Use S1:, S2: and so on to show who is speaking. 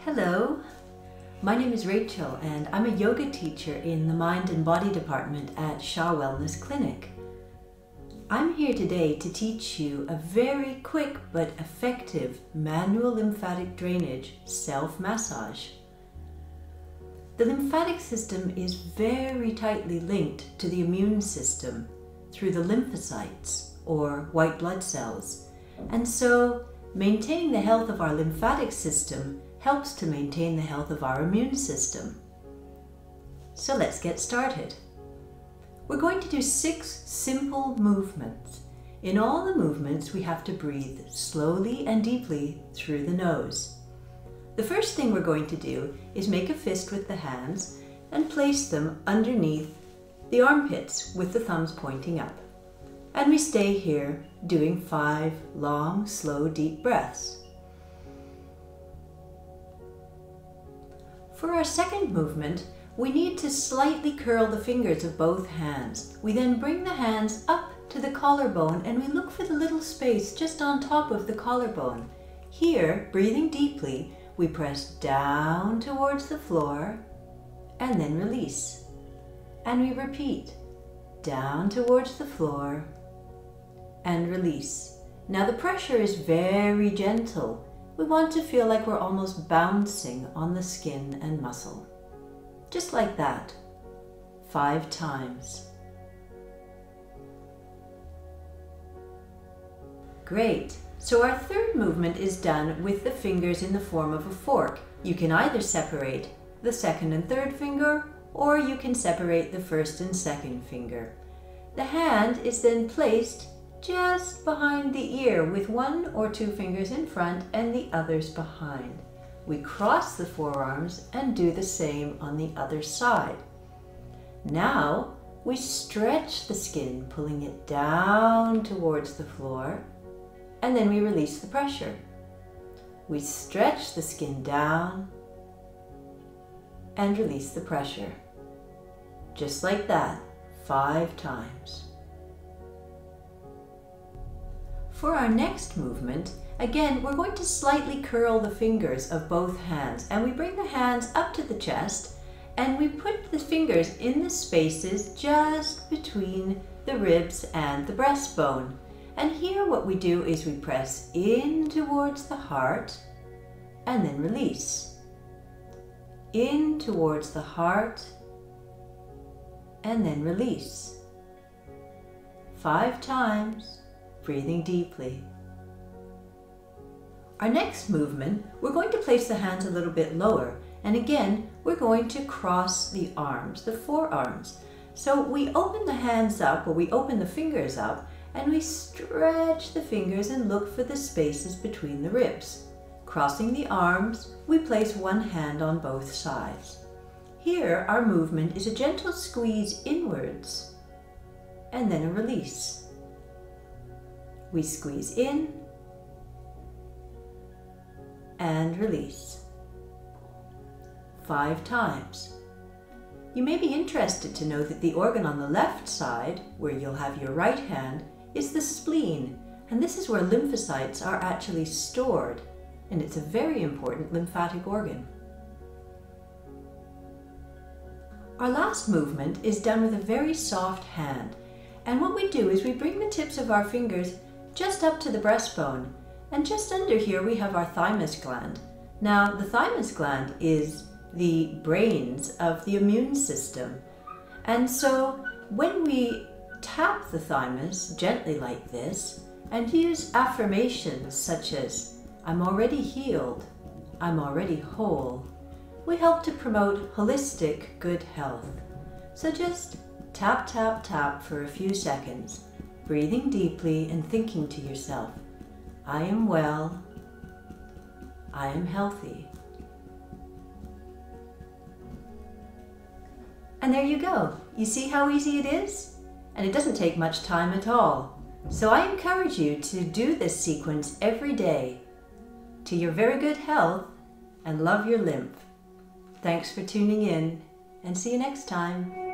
S1: Hello, my name is Rachel and I'm a yoga teacher in the Mind and Body Department at Shawellness Clinic. I'm here today to teach you a very quick but effective manual lymphatic drainage self-massage. The lymphatic system is very tightly linked to the immune system through the lymphocytes or white blood cells, and so maintaining the health of our lymphatic system helps to maintain the health of our immune system. So let's get started. We're going to do 6 simple movements. In all the movements, we have to breathe slowly and deeply through the nose. The first thing we're going to do is make a fist with the hands and place them underneath the armpits with the thumbs pointing up. And we stay here doing 5 long, slow, deep breaths. For our second movement, we need to slightly curl the fingers of both hands. We then bring the hands up to the collarbone and we look for the little space just on top of the collarbone. Here, breathing deeply, we press down towards the floor and then release. And we repeat, down towards the floor and release. Now the pressure is very gentle. We want to feel like we're almost bouncing on the skin and muscle. Just like that, 5 times. Great. So our third movement is done with the fingers in the form of a fork. You can either separate the second and third finger, or you can separate the first and second finger. The hand is then placed just behind the ear with 1 or 2 fingers in front and the others behind. We cross the forearms and do the same on the other side. Now we stretch the skin, pulling it down towards the floor, and then we release the pressure. We stretch the skin down and release the pressure. Just like that, 5 times. For our next movement, again, we're going to slightly curl the fingers of both hands, and we bring the hands up to the chest and we put the fingers in the spaces just between the ribs and the breastbone. And here what we do is we press in towards the heart and then release. In towards the heart and then release. 5 times. Breathing deeply. Our next movement, we're going to place the hands a little bit lower, and again we're going to cross the arms, the forearms. So we open the hands up, or we open the fingers up, and we stretch the fingers and look for the spaces between the ribs. Crossing the arms, we place one hand on both sides. Here our movement is a gentle squeeze inwards and then a release. We squeeze in and release. 5 times. You may be interested to know that the organ on the left side, where you'll have your right hand, is the spleen, and this is where lymphocytes are actually stored, and it's a very important lymphatic organ. Our last movement is done with a very soft hand, and what we do is we bring the tips of our fingers just up to the breastbone, and just under here we have our thymus gland. Now the thymus gland is the brains of the immune system, and so when we tap the thymus gently like this and use affirmations such as I'm already healed, I'm already whole, we help to promote holistic good health. So just tap, tap, tap for a few seconds, breathing deeply and thinking to yourself, I am well, I am healthy. And there you go. You see how easy it is? And it doesn't take much time at all. So I encourage you to do this sequence every day to your very good health and love your lymph. Thanks for tuning in, and see you next time.